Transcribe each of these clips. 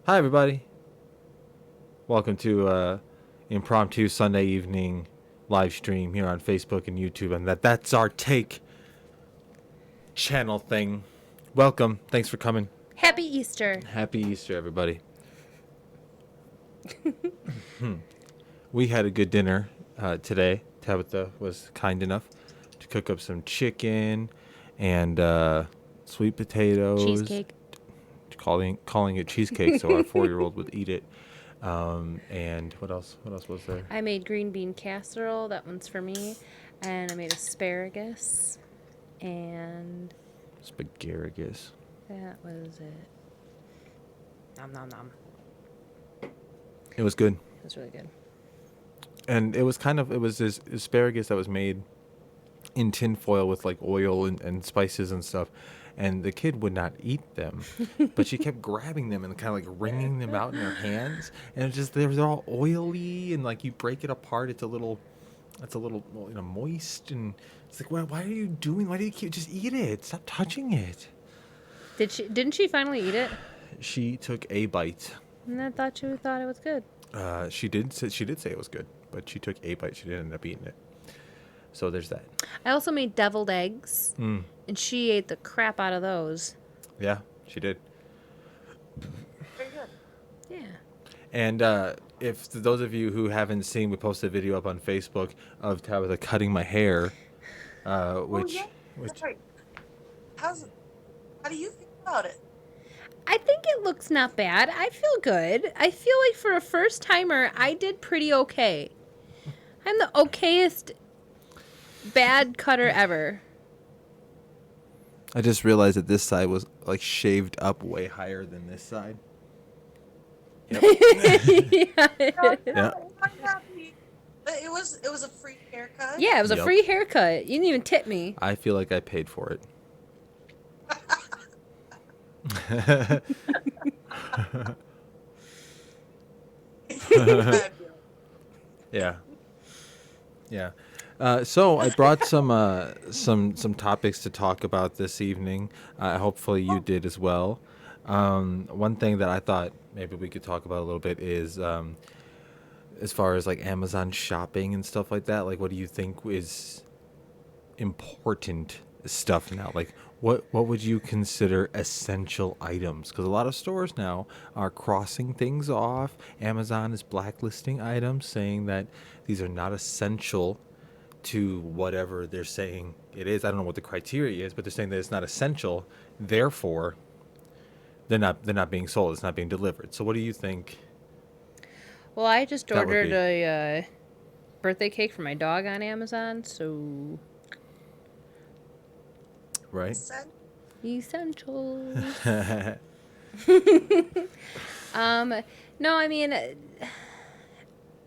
Hi, everybody. Welcome to impromptu Sunday evening live stream here on Facebook and YouTube, and that's our take channel thing. Welcome. Thanks for coming. Happy Easter. Happy Easter, everybody. We had a good dinner today. Tabatha was kind enough to cook up some chicken and sweet potatoes. Cheesecake. Calling it cheesecake so our 4-year-old would eat it. And what else? What else was there? I made green bean casserole. That one's for me. And I made asparagus. And Spagaragus. that was it. Nom nom nom. It was good. It was really good. And it was this asparagus that was made in tin foil with like oil and spices and stuff. And the kid would not eat them, but she kept grabbing them and kind of like wringing them out in her hands. And it's just, they're all oily, and like you break it apart, it's a little moist. And it's like, why are you doing, why do you keep, just eat it. Stop touching it. Didn't she finally eat it? She took a bite. And I thought she thought it was good. She did say it was good, but she took a bite. She didn't end up eating it. So there's that. I also made deviled eggs. Mm. And she ate the crap out of those. Yeah, she did. Very good. Yeah. And if those of you who haven't seen, we posted a video up on Facebook of Tabatha cutting my hair, which That's right. How do you feel about it? I think it looks not bad. I feel good. I feel like for a first timer, I did pretty okay. I'm the okayest bad cutter ever. I just realized that this side was like shaved up way higher than this side. Yep. Yeah. Yeah. I'm happy. But it was a free haircut. Yeah, it was a Yep. free haircut. You didn't even tip me. I feel like I paid for it. Yeah. Yeah. So I brought some topics to talk about this evening. Hopefully you did as well. One thing that I thought maybe we could talk about a little bit is as far as like Amazon shopping and stuff like that. Like, what do you think is important stuff now? Like, what would you consider essential items? Because a lot of stores now are crossing things off. Amazon is blacklisting items, saying that these are not essential to whatever they're saying it is. I don't know what the criteria is, but they're saying that it's not essential. Therefore, they're not being sold. It's not being delivered. So what do you think? Well, I just That would ordered be- a birthday cake for my dog on Amazon, so Right? essentials. No, I mean,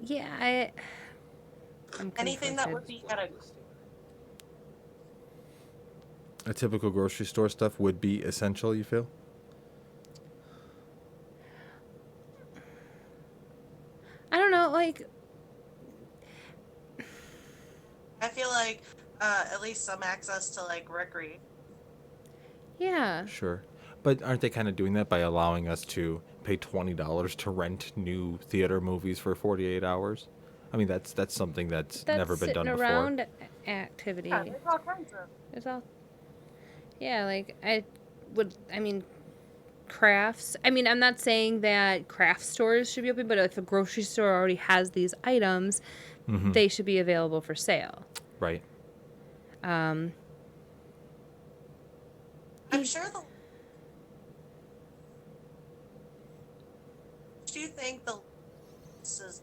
yeah, I'm Anything that would conflicted. be at A typical grocery store stuff would be essential, you feel? I don't know, like, I feel like at least some access to like recreate. yeah. Sure. But aren't they kind of doing that by allowing us to pay $20 to rent new theater movies for 48 hours? I mean, that's something that's never been done sitting before. around activity. Yeah, there's all kinds of. It's all, yeah, like, I mean, crafts. I mean, I'm not saying that craft stores should be open, but if a grocery store already has these items, Mhm. they should be available for sale. Right. I'm sure the. Do you think the list is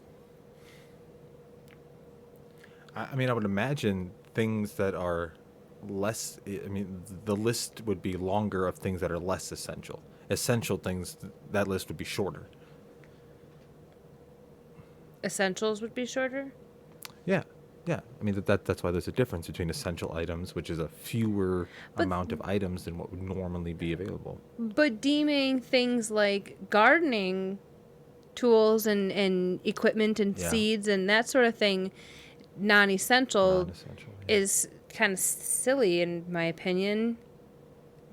I mean, I would imagine things that are less. I mean, the list would be longer of things that are less essential. Essential things, that list would be shorter. Essentials would be shorter? Yeah. Yeah. I mean, that's why there's a difference between essential items, which is a fewer But- amount of items than what would normally be available. But deeming things like gardening tools and equipment and Yeah. seeds and that sort of thing non-essential Non-essential. Yeah. is kind of silly in my opinion,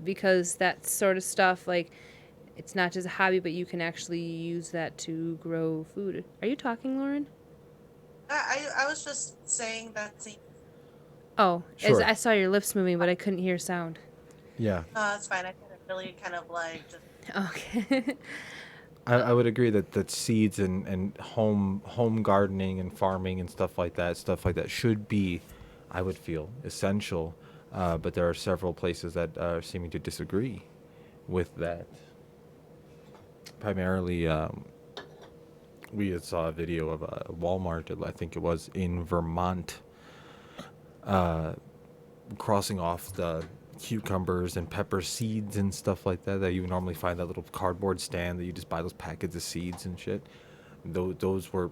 because that sort of stuff, like, it's not just a hobby, but you can actually use that to grow food. Are you talking, Lauren? I was just saying that scene. Oh, as Sure. I saw your lips moving, but I couldn't hear sound. Yeah. It's fine. I couldn't really kind of like just. Okay. I would agree that seeds and home gardening and farming and stuff like that should be, I would feel, essential. But there are several places that are seeming to disagree with that. Primarily, we had saw a video of a Walmart, I think it was in Vermont, crossing off the cucumbers and pepper seeds and stuff like that that you would normally find that little cardboard stand that you just buy those packets of seeds and shit. Those were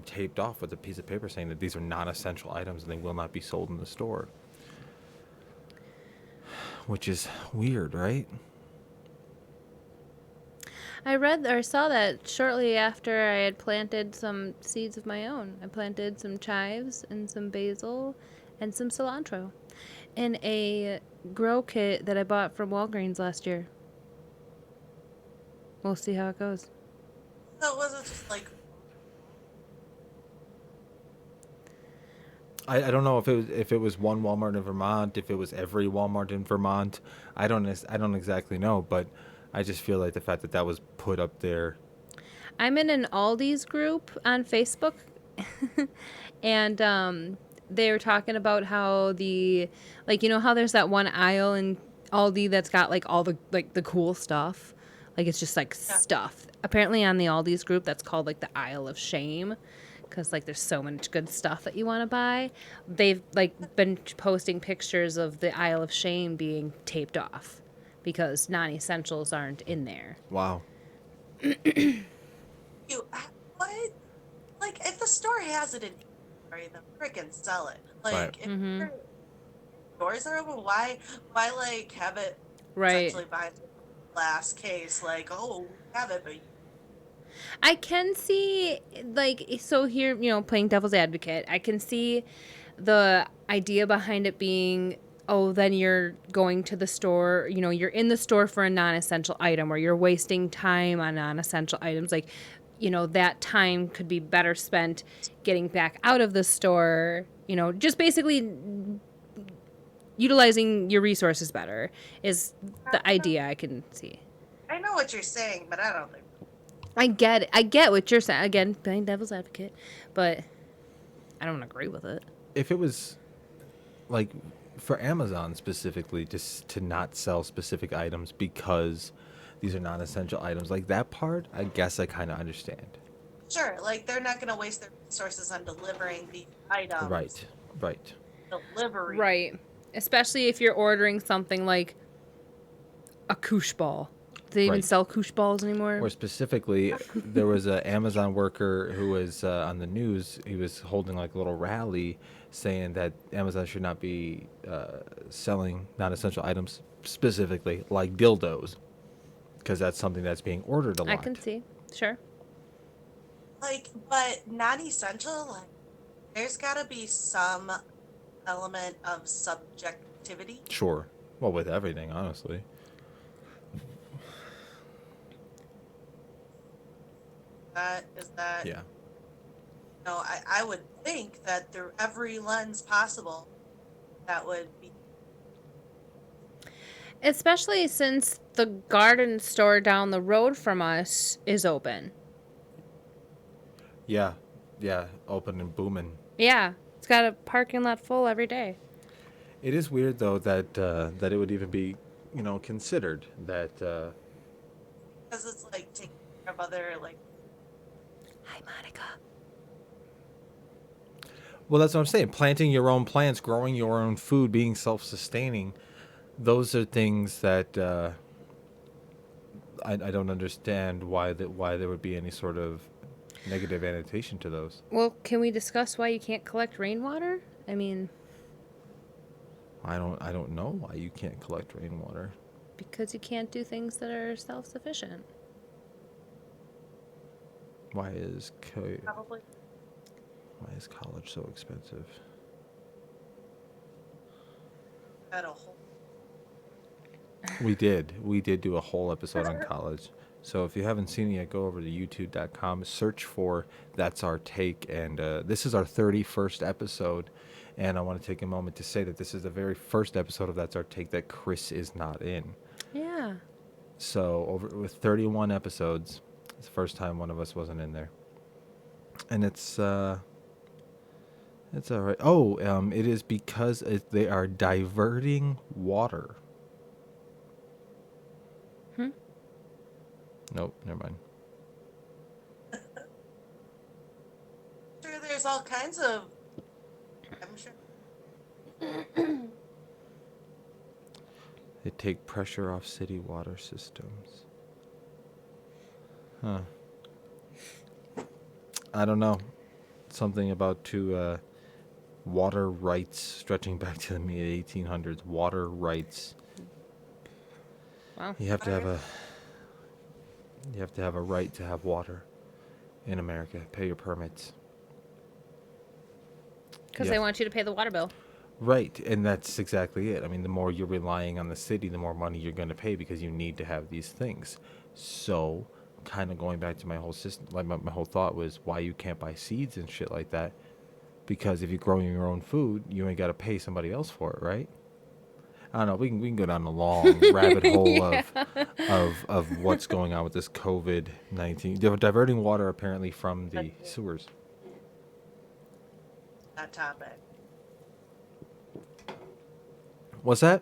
taped off with a piece of paper saying that these are non-essential items and they will not be sold in the store. Which is weird, right? I read or saw that shortly after I had planted some seeds of my own. I planted some chives and some basil and some cilantro in a grow kit that I bought from Walgreens last year. We'll see how it goes. So it wasn't just like. I don't know if it was one Walmart in Vermont, if it was every Walmart in Vermont. I don't exactly know, but I just feel like the fact that that was put up there. I'm in an Aldi's group on Facebook, and they were talking about how like, you know how there's that one aisle in Aldi that's got like all the cool stuff, like it's just like Yeah. stuff. Apparently on the Aldi's group that's called like the aisle of shame, because like there's so much good stuff that you want to buy. They've like been posting pictures of the aisle of shame being taped off because non-essentials aren't in there. Wow. You what? Like if the store has it in inventory, then freaking sell it. Right. Like if Mm-hmm. your doors are open, why like have it Right. essentially behind a glass case? Like oh we have it, but I can see, like, so here, you know, playing devil's advocate, I can see the idea behind it being, oh, then you're going to the store, you know, you're in the store for a non essential item or you're wasting time on non essential items. Like, you know, that time could be better spent getting back out of the store, you know, just basically utilizing your resources better is the I know idea I can see. I know what you're saying, but I don't think. I get it. I get what you're saying. Again, playing devil's advocate, but I don't agree with it. If it was like for Amazon specifically, just to not sell specific items because these are non-essential items, like that part, I guess I kind of understand. Sure, like they're not gonna waste their resources on delivering the items. Right. Right. Delivery. Right. Especially if you're ordering something like a koosh ball. Do they even Right. sell koosh balls anymore? Or specifically, there was an Amazon worker who was on the news. He was holding like a little rally saying that Amazon should not be selling non-essential items, specifically like dildos, because that's something that's being ordered a I lot. can see. Sure. Like, but non-essential. Like, there's gotta be some element of subjectivity. Sure. Well, with everything, honestly. That is that. Yeah. No, I would think that through every lens possible, that would be. Especially since the garden store down the road from us is open. Yeah. Yeah. Open and booming. Yeah. It's got a parking lot full every day. It is weird though that that it would even be, considered that. Because it's like taking care of other like. Hi, Monica. Well, that's what I'm saying. Planting your own plants, growing your own food, being self-sustaining. Those are things that I don't understand why there would be any sort of negative annotation to those. Well, can we discuss why you can't collect rainwater? I mean, I don't know why you can't collect rainwater. because you can't do things that are self-sufficient. Why is Probably. college so expensive? At a whole. We did. We did do a whole episode on college. So if you haven't seen it yet, go over to youtube.com, search for That's Our Take. And this is our 31st episode. And I want to take a moment to say that this is the very first episode of That's Our Take that Chris is not in. Yeah. So with 31 episodes, it's the first time one of us wasn't in there. And it's all right. Oh, it is because they are diverting water. Nope, never mind. Sure, there's all kinds of. I'm sure. They take pressure off city water systems. Huh. I don't know. Something about water rights stretching back to the mid 1800s. Water rights. Wow. You have to have a right to have water in America. Pay your permits. Because Yeah. they want you to pay the water bill. Right, and that's exactly it. I mean, the more you're relying on the city, the more money you're going to pay because you need to have these things. So, kind of going back to my whole system, like my whole thought was why you can't buy seeds and shit like that. Because if you're growing your own food, you ain't got to pay somebody else for it, right? I don't know. We can go down a long rabbit hole of what's going on with this COVID-19. They're diverting water apparently from the sewers. That topic. What's that?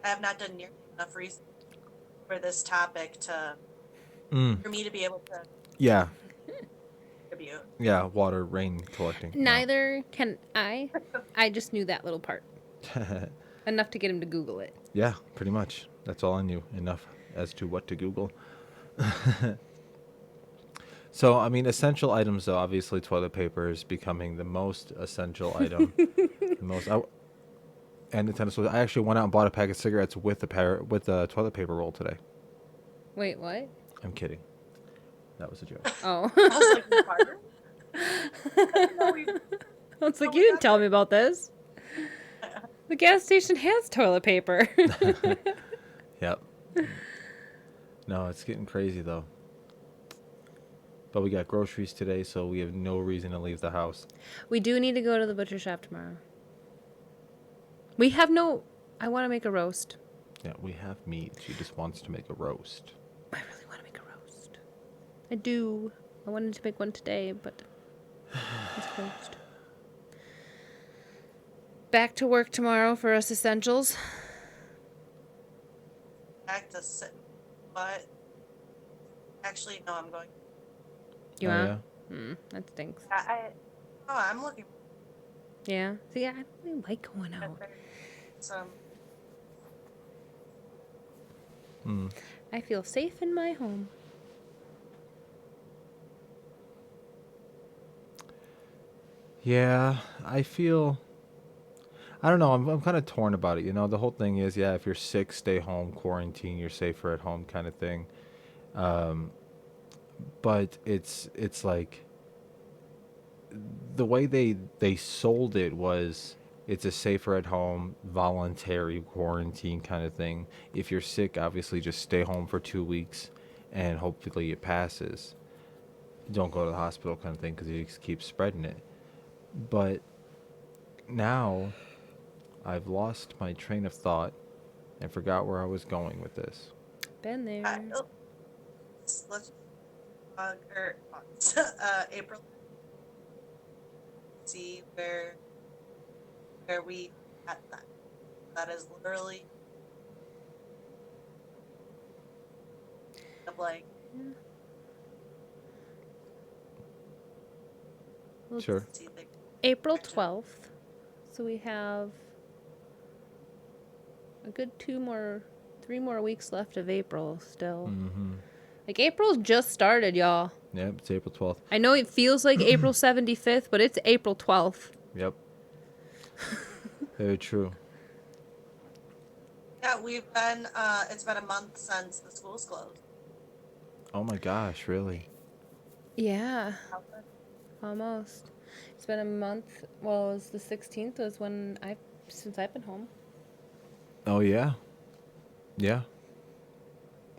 I have not done nearly enough research for this topic for me to be able to Yeah. contribute. Yeah, water, rain collecting. Neither can I. I just knew that little part. No. Enough to get him to Google it. Yeah, pretty much. That's all I knew. Enough as to what to Google. So, I mean, essential items, though, obviously toilet paper is becoming the most essential item. And Nintendo Switch. I actually went out and bought a pack of cigarettes with the toilet paper roll today. Wait, what? I'm kidding. That was a joke. Oh. I was like, "You partner?" I was like, you didn't tell me about this. The gas station has toilet paper. Yep. No, it's getting crazy, though. But we got groceries today, so we have no reason to leave the house. We do need to go to the butcher shop tomorrow. We have no... I want to make a roast. Yeah, we have meat. She just wants to make a roast. I really want to make a roast. I do. I wanted to make one today, but it's closed. Back to work tomorrow for us essentials. Back to sit, but actually, no, I'm going. You Oh, are? yeah? That stinks. I'm looking Yeah. See, I really like going at out. some. I feel safe in my home. Yeah, I feel... I don't know. I'm kind of torn about it. You know, the whole thing is, yeah, if you're sick, stay home, quarantine, you're safer at home kind of thing. But it's like the way they sold it was it's a safer at home, voluntary quarantine kind of thing. If you're sick, obviously just stay home for 2 weeks and hopefully it passes. Don't go to the hospital kind of thing because you just keep spreading it. But now I've lost my train of thought and forgot where I was going with this. Been there. Let's April. See where we at that. That is literally like Sure. see the April 12th. So we have a good 3 more weeks left of April still. Mm-hmm. Like April's just started, y'all. Yep, it's April 12th. I know it feels like April 75th, but it's April 12th. Yep. Very true. Yeah, we've been it's been a month since the school's closed. Oh my gosh, really? Yeah, almost. It's been a month. Well, it was the 16th was since I've been home. Oh yeah. Yeah.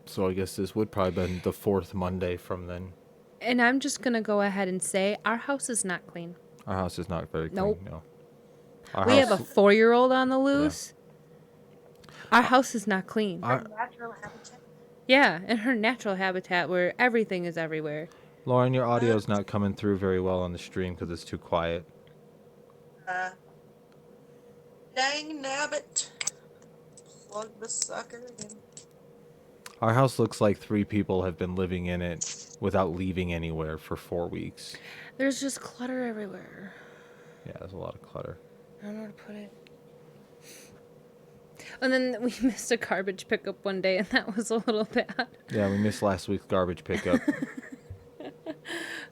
So I guess this would probably been the fourth Monday from then. And I'm just going to go ahead and say our house is not clean. Our house is not very clean. Nope. No. Our We have a house. 4-year-old on the loose. Our house is not clean. Her natural habitat. Yeah, in her natural habitat where everything is everywhere. Lauren, your audio's not coming through very well on the stream because it's too quiet. Dang nabbit. Plug the sucker in. Our house looks like 3 people have been living in it without leaving anywhere for 4 weeks. There's just clutter everywhere. Yeah, there's a lot of clutter. I don't know where to put it. And then we missed a garbage pickup one day, and that was a little bad. Yeah, we missed last week's garbage pickup.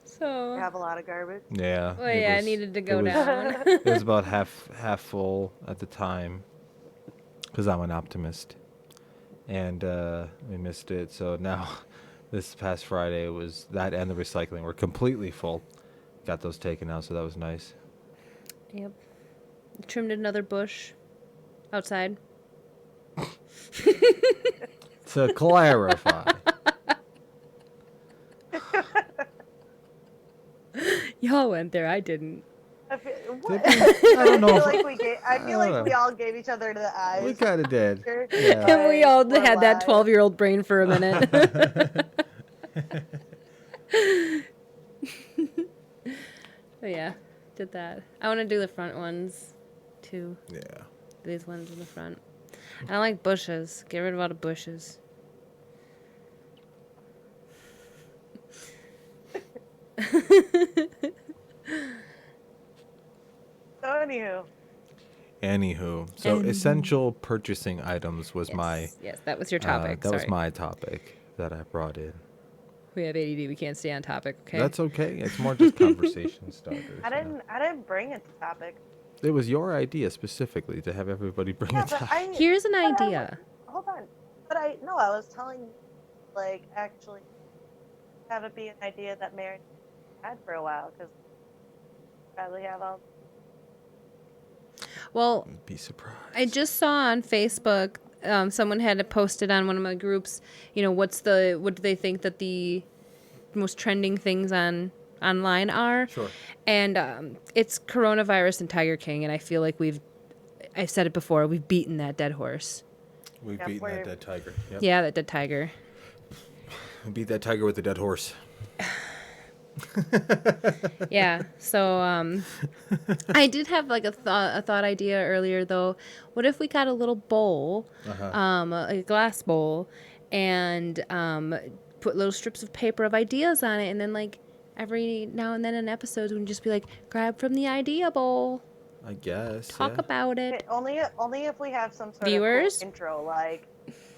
So. We have a lot of garbage. Yeah. Well, yeah, it needed to go down. It was about half full at the time because I'm an optimist. And we missed it. So now, this past Friday, it was that and the recycling were completely full. Got those taken out, so that was nice. Yep. Trimmed another bush outside. To clarify. Y'all went there. I didn't. I don't know. I feel like we all gave each other the eyes. We kind of did. Yeah. And we all had that 12-year-old brain for a minute. But yeah, did that. I want to do the front ones, too. Yeah. These ones in the front. I don't like bushes. Get rid of all the bushes. Anywho, so essential purchasing items was Yes, that was your topic. that was my topic that I brought in. We have ADD. We can't stay on topic. Okay. That's okay. It's more just conversation starters. I didn't bring it to topic. It was your idea specifically to have everybody bring a topic. Here's an idea. Hold on. But I was telling you, like, actually have it be an idea that Mary had for a while, because probably have all. Well, You'd be surprised. I just saw on Facebook, someone had posted on one of my groups, what do they think that the most trending things online are? Sure. And it's coronavirus and Tiger King, and I feel like I've said it before, we've beaten that dead horse. We've beaten that dead tiger. Yep. Yeah, that dead tiger. We beat that tiger with the dead horse. Yeah, so I did have like a thought idea earlier though. What if we got a little bowl, a glass bowl, and put little strips of paper of ideas on it, and then like every now and then in episodes we can just be like, grab from the idea bowl. I guess. Talk about it. Only if we have some sort Viewers? of cool intro,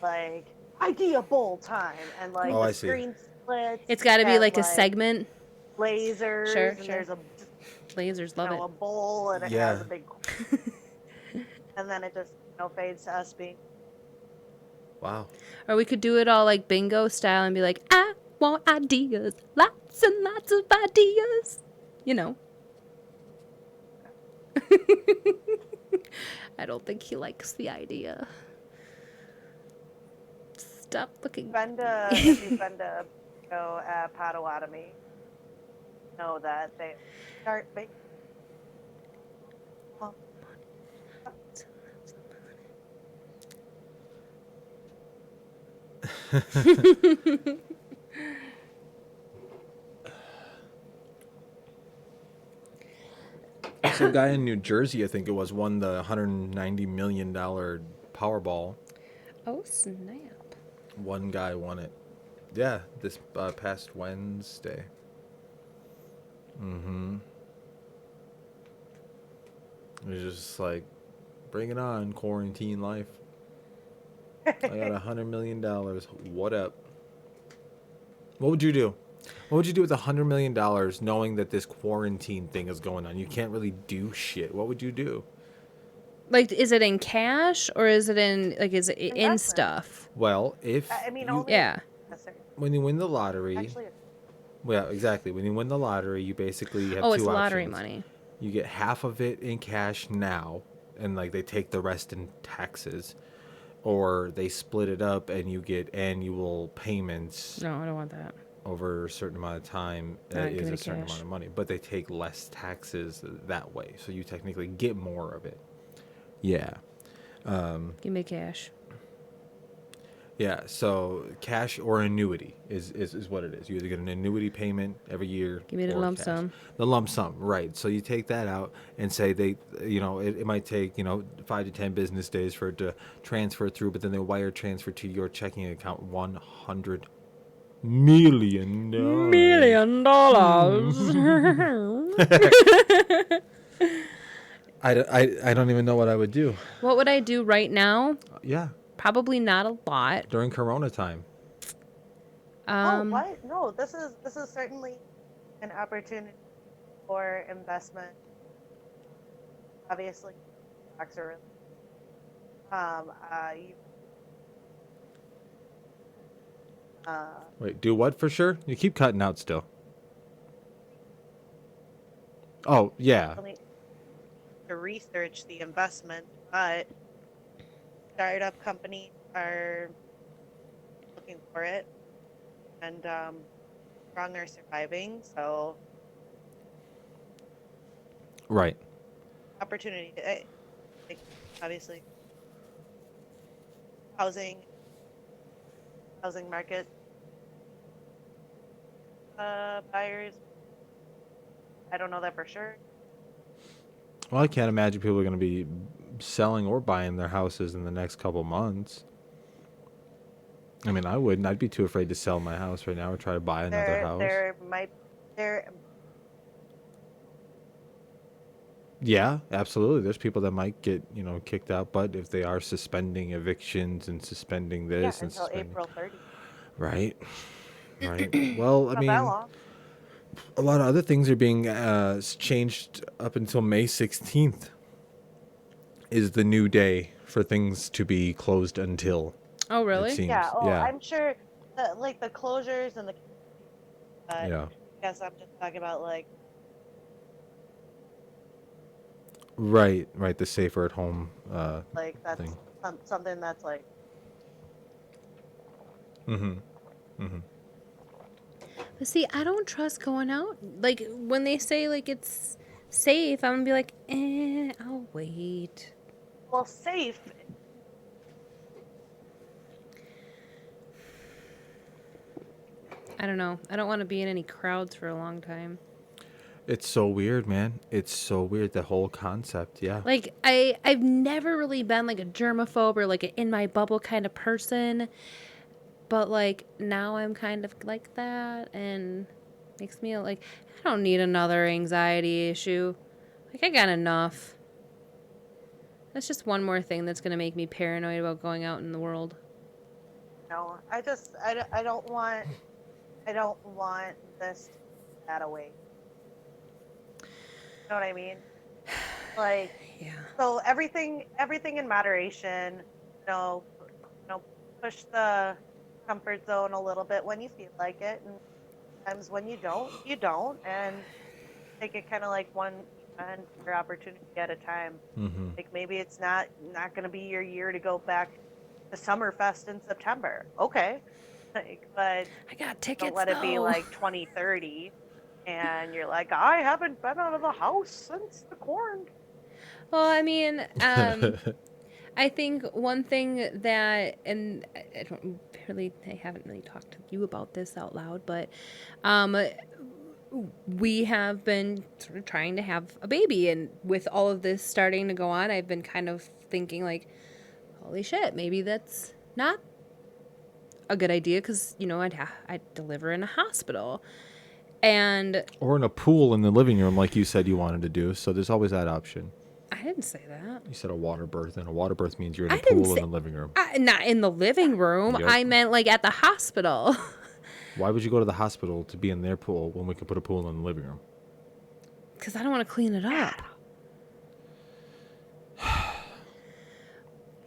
like idea bowl time, and like I the see. screen splits. It's got to be and, like a segment. Lasers. Sure, and sure. There's a Lasers, love a it. bowl, and it has a big. And then it just fades to us being. Wow. Or we could do it all like bingo style and be like, I want ideas, lots and lots of ideas. I don't think he likes the idea. Stop looking. If you spend a Potawatomi, know that they start making. Some guy in New Jersey, I think it was, won the $190 million Powerball. Oh, snap. One guy won it. Yeah, this past Wednesday. Mm-hmm. It was just like, bring it on, quarantine life. I got $100 million. What up? What would you do? What would you do with $100 million knowing that this quarantine thing is going on? You can't really do shit. What would you do? Like, is it in cash or is it is it in stuff? Well, if when you win the lottery, Actually, well, exactly. When you win the lottery, you basically have two Oh, it's options. lottery money. You get half of it in cash now, and like they take the rest in taxes. or they split it up and you get annual payments No, I don't want that. over a certain amount of time. That Alright, give is me a the certain cash. amount of money, but they take less taxes that way, so you technically get more of it. Yeah. Give me cash. Yeah, so cash or annuity is what it is. You either get an annuity payment every year Give me the or lump cash. sum. The lump sum, right. So you take that out and say it might take, 5 to 10 business days for it to transfer through, but then they wire transfer to your checking account $100 million. $1 million. I don't even know what I would do. What would I do right now? Yeah, Probably not a lot. during Corona time. Oh, Um, what? No, this is certainly an opportunity for investment. Obviously, stocks are really, you, Wait, do what for sure? You keep cutting out still. Oh, yeah. really need to research the investment, but startup companies are looking for it, and strong are surviving. So Right. opportunity, like obviously, housing housing market buyers. I don't know that for sure. Well, I can't imagine people are going to be selling or buying their houses in the next couple months. I mean, I wouldn't. I'd be too afraid to sell my house right now or try to buy another There house. there might there Yeah, absolutely. There's people that might get, kicked out, but if they are suspending evictions and suspending yeah, this and until suspending. April 30th. Right. Right. Well, I Not that mean, long. a lot of other things are being changed up until May 16th is the new day for things to be closed until, oh, it really? Yeah. seems. Oh, Yeah. I'm sure like the closures and the Yeah. guess I'm just talking about like Right. Right. The safer at home that's thing. something that's like Mm-hmm. Mm-hmm. But see, I don't trust going out. Like, when they say, like, it's safe, I'm gonna be like, I'll wait. well safe. I don't know. I don't want to be in any crowds for a long time. It's so weird, man. It's so weird, the whole concept. Yeah. Like, I've never really been, like, a germaphobe or, like, a in my bubble kind of person. But, like, now I'm kind of like that. And makes me, like, I don't need another anxiety issue. Like, I got enough. That's just one more thing that's going to make me paranoid about going out in the world. No, I don't want this to be that away. You know what I mean? Like Yeah. so everything in moderation. You know, push the comfort zone a little bit when you feel like it, and times when you don't, and take it kind of like one event or opportunity at a time. Mm-hmm. Like maybe it's not going to be your year to go back to Summerfest in September. Okay, like, but I got don't tickets, let it be though. like 2030 and you're like, I haven't been out of the house since the corn. Well, I mean, I think one thing that, and I haven't really talked to you about this out loud, but we have been sort of trying to have a baby, and with all of this starting to go on, I've been kind of thinking like, holy shit, maybe that's not a good idea because I'd deliver in a hospital, and Or in a pool in the living room, like you said you wanted to do. So there's always that option. I didn't say that. You said a water birth, and a water birth means you're in a I didn't pool say in the living room. not in the living room. Yep. I meant like at the hospital. Why would you go to the hospital to be in their pool when we could put a pool in the living room? Because I don't want to clean it up.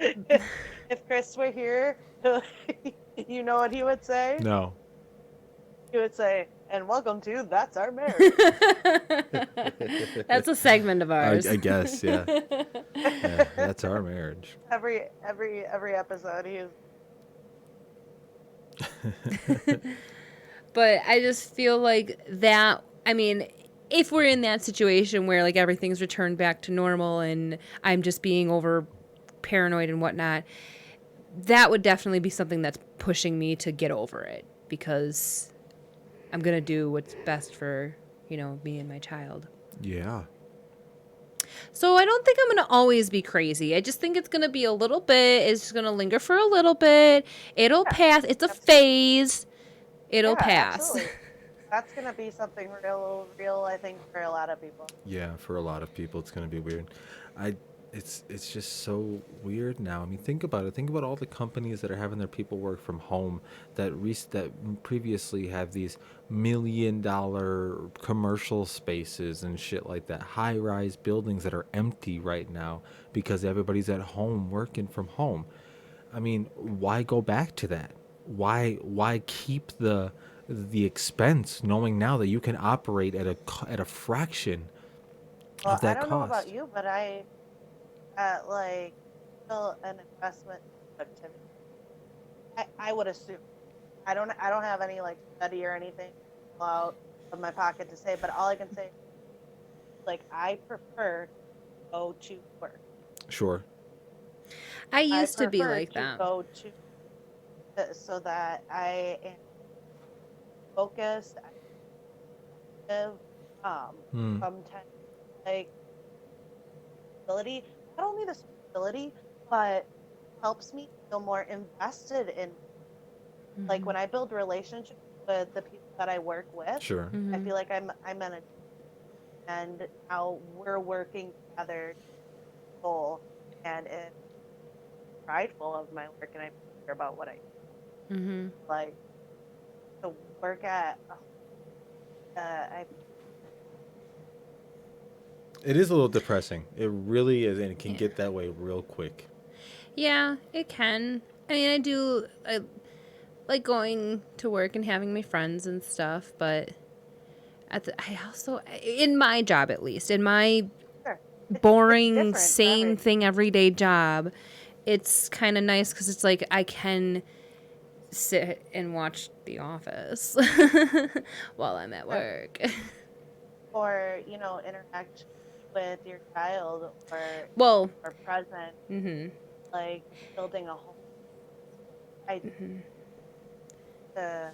If Chris were here, you know what he would say? No. He would say, and welcome to That's Our Marriage. That's a segment of ours. I guess, yeah. Yeah, that's our marriage. every episode he's But I just feel like that, I mean, if we're in that situation where like everything's returned back to normal and I'm just being over paranoid and whatnot, that would definitely be something that's pushing me to get over it because I'm going to do what's best for, me and my child. Yeah. So I don't think I'm going to always be crazy. I just think it's going to be a little bit. It's just going to linger for a little bit. It'll pass. It's a phase. It'll pass. Absolutely. That's gonna be something real. I think for a lot of people. Yeah, for a lot of people, it's going to be weird. I, it's just so weird now. I mean, think about it. Think about all the companies that are having their people work from home that previously have these $1 million commercial spaces and shit like that. High-rise buildings that are empty right now because everybody's at home working from home. I mean, why go back to that? Why keep the expense, knowing now that you can operate at a fraction Well, of I that don't know about cost? you, but like still an investment in productivity. I would assume. I don't have any like study or anything out of my pocket to say, but all I can say, like, I prefer to go to work. Sure. I used to be prefer like to that. go to so that I am focused, active, Hmm. sometimes like stability. Not only the stability, but helps me feel more invested in like when I build relationships with the people that I work with. Sure. I feel like I'm in a and now we're working together goal and it's prideful of my work and I care about what I Mm-hmm. like to work at I It is a little depressing. It really is, and it can Yeah. get that way real quick. Yeah, it can. I mean, I like going to work and having my friends and stuff, but I also, in my job at least, in my sure. It's boring, different for same thing everyday job, it's kind of nice because it's like I can sit and watch The Office while I'm at sure. work. Or interact with your child Well, or present mm-hmm. like building a home I to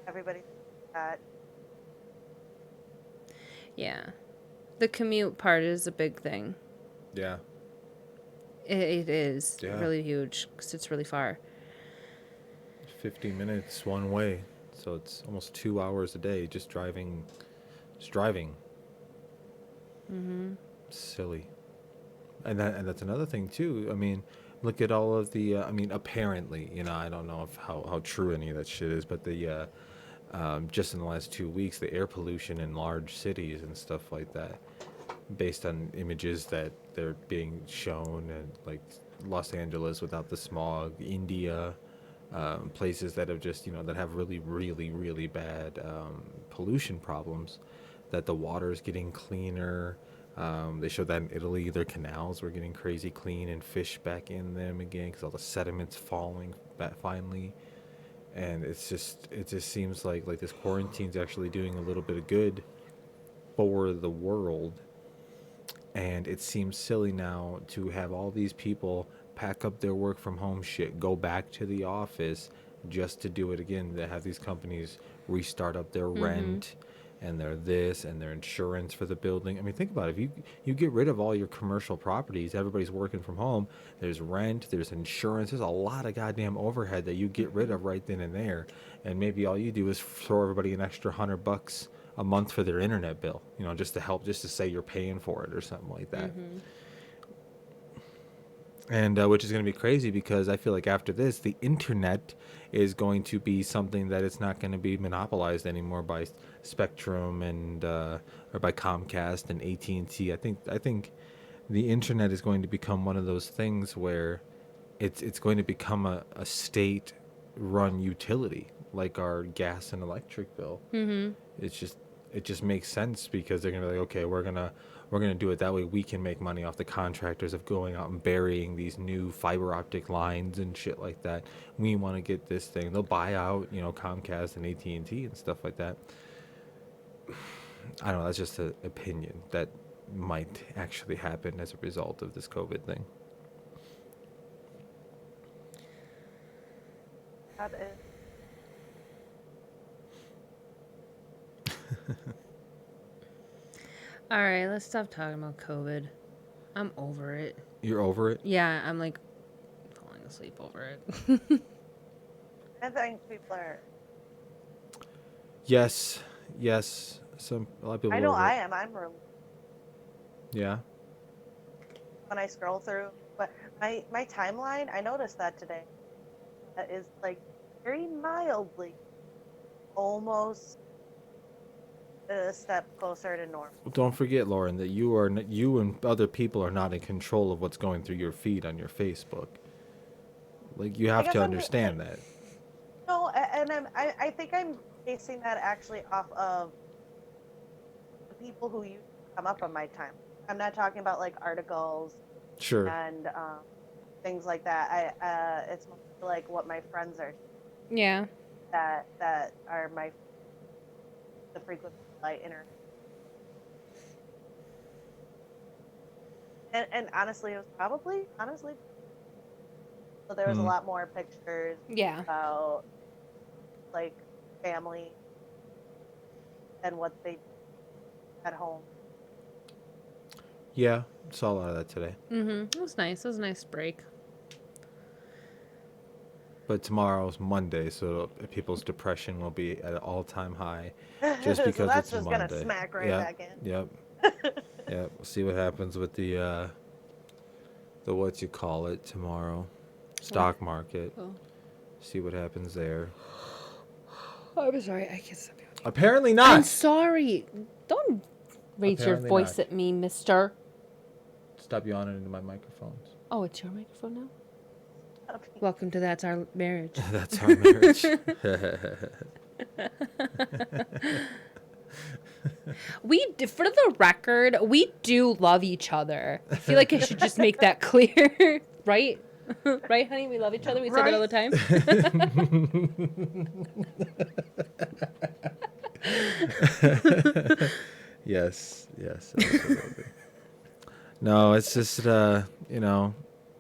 everybody that Yeah. The commute part is a big thing. Yeah. It is Yeah. really huge because it's really far. 50 minutes one way. So it's almost 2 hours a day just driving. Just driving. Mm-hmm. Silly. And that's another thing too. I mean, look at all of the. I mean, apparently, I don't know if how true any of that shit is, but just in the last 2 weeks, the air pollution in large cities and stuff like that, based on images that they're being shown, and like Los Angeles without the smog, India, places that have just that have really really really bad pollution problems, that the water is getting cleaner. They showed that in Italy, their canals were getting crazy clean and fish back in them again because all the sediments falling back finally. And it just seems like this quarantine's actually doing a little bit of good for the world. And it seems silly now to have all these people pack up their work from home shit, go back to the office just to do it again. They have these companies restart up their Mm-hmm. rent and their this and their insurance for the building. I mean, think about it. If you get rid of all your commercial properties, everybody's working from home. There's rent, there's insurance, there's a lot of goddamn overhead that you get rid of right then and there. And maybe all you do is throw everybody an extra $100 a month for their internet bill, just to help, just to say you're paying for it or something like that. Mm-hmm. And which is going to be crazy because I feel like after this, the internet is going to be something that it's not going to be monopolized anymore by Spectrum and or by Comcast and AT&T. I think the internet is going to become one of those things where it's going to become a state run utility. like our gas and electric bill. Mm-hmm. It just makes sense because they're gonna be like, okay, we're gonna do it that way. We can make money off the contractors of going out and burying these new fiber optic lines and shit like that. We want to get this thing. They'll buy out, Comcast and AT&T and stuff like that. I don't know. That's just an opinion that might actually happen as a result of this COVID thing. That is. All right, let's stop talking about COVID. I'm over it. You're over it? Yeah, I'm like falling asleep over it. I think people are. Yes. A lot of people I are know over I it. am. I'm really Yeah. when I scroll through, but my timeline. I noticed that today. That is like very mildly, almost a step closer to normal. Don't forget, Lauren, that you and other people are not in control of what's going through your feed on your Facebook. Like you I have guess to I'm understand that. no, and I think I'm basing that actually off of the people who used to come up on my time. I'm not talking about like articles Sure. and things like that. It's mostly like what my friends are Yeah. that are the frequent people I interact. And honestly, it was probably so there was a Hmm. lot more pictures Yeah. about like family and what they did at home. Yeah, saw a lot of that today. Mm-hmm. It was nice. It was a nice break. But tomorrow's Monday, so people's depression will be at an all-time high just So because that's it's just gonna Monday. smack right Yep. back in. Yep. Yep. We'll see what happens with the what you call it tomorrow. Stock market. Oh. See what happens there. I'm sorry. I can't stop you. Apparently I'm not. sorry. Don't raise Apparently your voice not. at me, mister. Stop yawning into my microphones. Oh, it's your microphone now? Welcome to That's Our Marriage. That's our marriage. For the record, we do love each other. I feel like I should just make that clear. Right? Right, honey? We love each other. We say that all the time. Yes, absolutely. No, it's just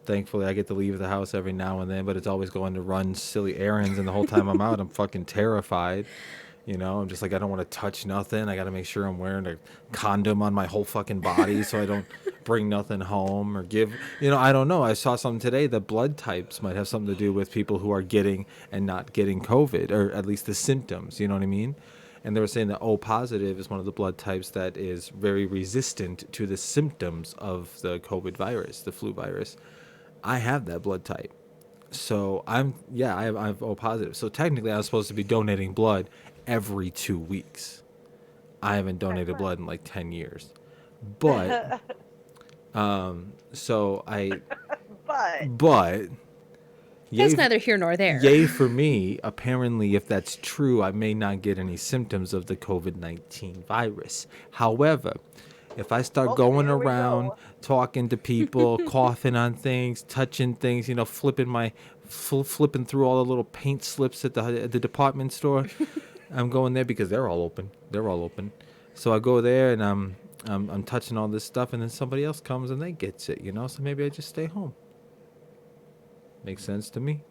thankfully I get to leave the house every now and then, but it's always going to run silly errands, and the whole time I'm out, I'm fucking terrified. I'm just like, I don't want to touch nothing. I got to make sure I'm wearing a condom on my whole fucking body so I don't bring nothing home or give, I don't know. I saw something today that blood types might have something to do with people who are getting and not getting COVID, or at least the symptoms, you know what I mean? And they were saying that O positive is one of the blood types that is very resistant to the symptoms of the COVID virus, the flu virus. I have that blood type. So I have O positive. So technically I was supposed to be donating blood every 2 weeks. I haven't donated blood in like 10 years. But, so but, It's neither here nor there. yay for me. Apparently, if that's true, I may not get any symptoms of the COVID-19 virus. However, if I start going here we around, go. talking to people, coughing on things, touching things, flipping through all the little paint slips at the department store, I'm going there because they're all open. So I go there and I'm touching all this stuff, and then somebody else comes and they gets it, So maybe I just stay home. Makes sense to me.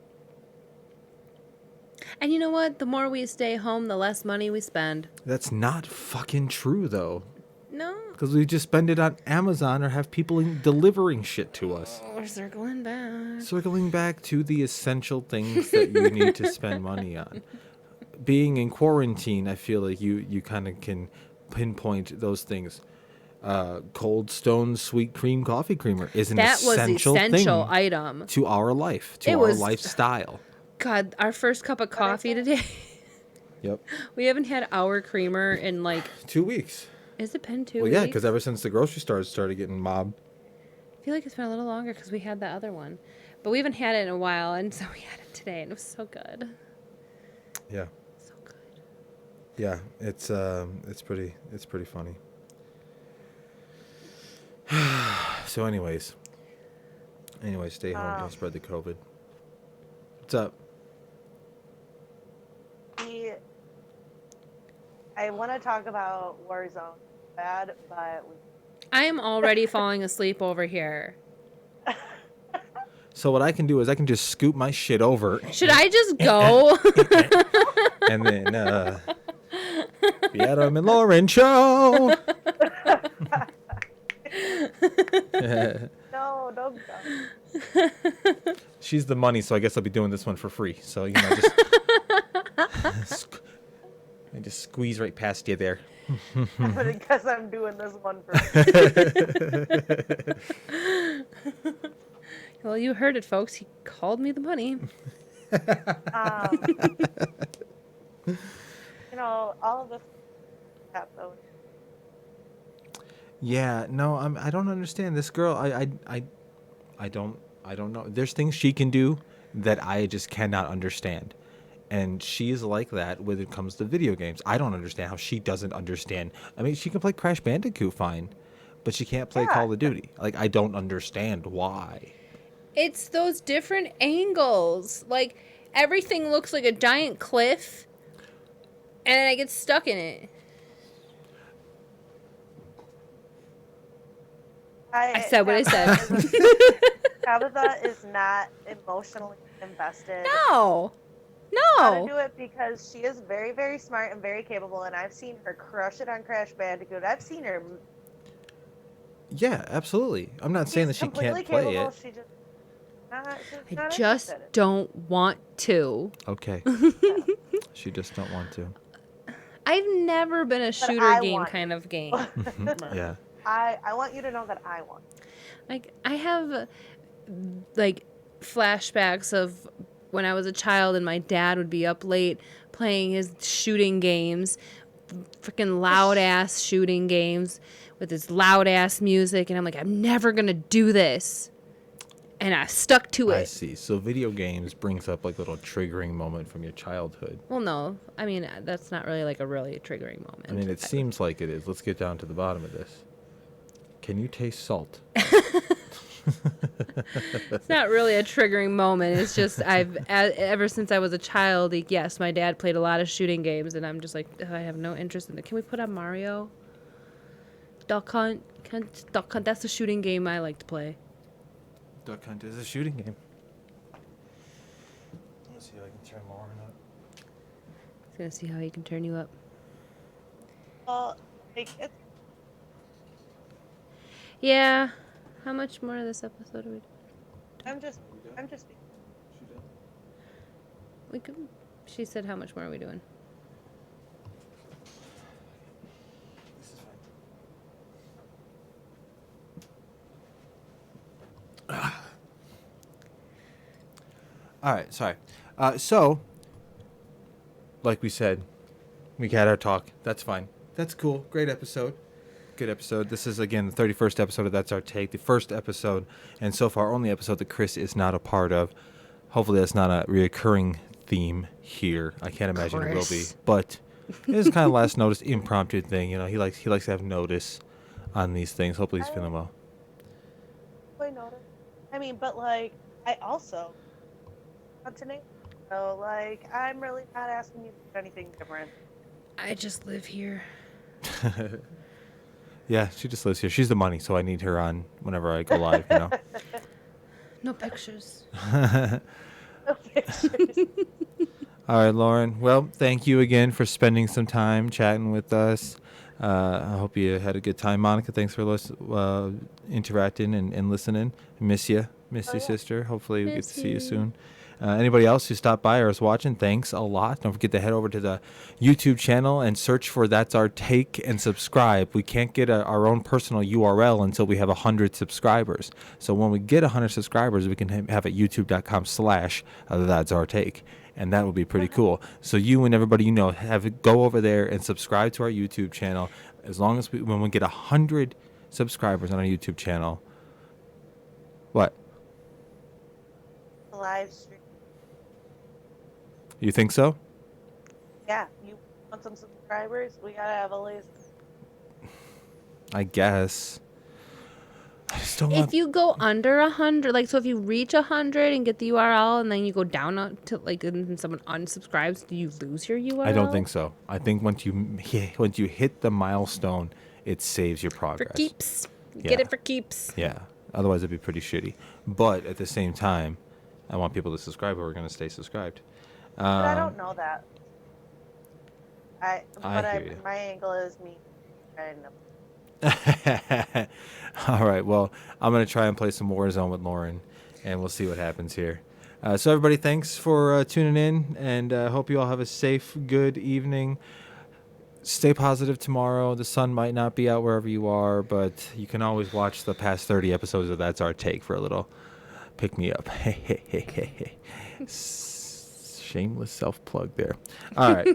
And you know what? The more we stay home, the less money we spend. That's not fucking true, though. No. Because we just spend it on Amazon or have people delivering shit to us. We're circling back. Circling back to the essential things that you need to spend money on. Being in quarantine, I feel like you kind of can pinpoint those things. Cold Stone Sweet Cream Coffee Creamer is an essential item to our life, to our lifestyle. God, our first cup of coffee today. Yep. We haven't had our creamer in like 2 weeks. Has it been 2 Well, weeks? yeah, because ever since the grocery stores started getting mobbed. I feel like it's been a little longer because we had the other one. But we haven't had it in a while, and so we had it today, and it was so good. Yeah. So good. Yeah, it's pretty funny. So anyways, stay home, Um, don't spread the COVID. What's up? we, I want to talk about Warzone bad, but I am already falling asleep over here. So what I can do is I can just scoop my shit over Should I just go? and then the Adam and Lauren show. no, don't go. She's the money, so I guess I'll be doing this one for free. So just I just squeeze right past you there. But I guess I'm doing this one for Well, you heard it, folks. He called me the money. um, all of this crap though. Yeah, no, I don't understand this girl. I don't know. There's things she can do that I just cannot understand. And she's like that when it comes to video games. I don't understand how she doesn't understand. I mean, she can play Crash Bandicoot fine, but she can't play Yeah. Call of Duty. Like, I don't understand why. It's those different angles. Like, everything looks like a giant cliff, and I get stuck in it. I said what I said. Tabatha is not emotionally invested. No. How to No. do it because she is very, very smart and very capable, and I've seen her crush it on Crash Bandicoot. I've seen her. Yeah, absolutely. I'm not saying that she can't play capable. it. She's I not just interested. don't want to. Okay. She just don't want to. I've never been a shooter I game want kind of game. Yeah. I want you to know that I want. Like, I have, like, flashbacks of when I was a child and my dad would be up late playing his shooting games, freaking loud-ass shooting games with his loud-ass music, and I'm like, I'm never going to do this. And I stuck to it. I see. So video games brings up like a little triggering moment from your childhood. Well, no. I mean, that's not really, like, a really triggering moment. I mean, it seems like it is. Let's get down to the bottom of this. Can you taste salt? It's not really a triggering moment. It's just ever since I was a child, yes, my dad played a lot of shooting games, and I'm just like, I have no interest in it. Can we put on Mario? Duck Hunt? Duck Hunt, that's a shooting game I like to play. Duck Hunt is a shooting game. Let's see if I can turn Lauren up. He's gonna see how he can turn you up. Well, like it's Yeah. How much more of this episode are we doing? I'm just We could. She said, how much more are we doing? This is fine. All right, sorry. So, like we said, we had our talk. That's fine. That's cool. Great episode. Good episode. This is, again, the 31st episode of That's Our Take. The first episode, and so far only episode that Chris is not a part of. Hopefully that's not a reoccurring theme here. I can't imagine it will be. Chris. But it is kind of last notice, impromptu thing. You know, he likes to have notice on these things. Hopefully he's feeling well. I noticed. I mean, but like I also want to name. So like I'm really not asking you to do anything different. I just live here. Yeah, she just lives here. She's the money, so I need her on whenever I go live, you know. No pictures. No pictures. All right, Lauren. Well, thank you again for spending some time chatting with us. I hope you had a good time. Monica, thanks for interacting and listening. Miss you. Miss you, sister. Hopefully we get to see you soon. Anybody else who stopped by or is watching, thanks a lot. Don't forget to head over to the YouTube channel and search for That's Our Take and subscribe. We can't get our own personal URL until we have 100 subscribers. So when we get 100 subscribers, we can have it youtube.com/That's Our Take. And that would be pretty cool. So you and everybody you know go over there and subscribe to our YouTube channel. As long as when we get 100 subscribers on our YouTube channel. What? Live stream. You think so? Yeah, you want some subscribers? We gotta have at least. I guess. I just don't If want. you go under 100, like, so if you reach 100 and get the URL and then you go down to, like, and someone unsubscribes, do you lose your URL? I don't think so. I think once you hit the milestone, it saves your For progress. keeps. You Yeah. get it for keeps. Yeah. Otherwise, it'd be pretty shitty. But at the same time, I want people to subscribe who are going to stay subscribed. But I don't know that. I hear you. My angle is me trying to. All right. Well, I'm going to try and play some Warzone with Lauren, and we'll see what happens here. So, everybody, thanks for tuning in, and hope you all have a safe, good evening. Stay positive tomorrow. The sun might not be out wherever you are, but you can always watch the past 30 episodes of That's Our Take for a little pick me up. Shameless self plug there. All right.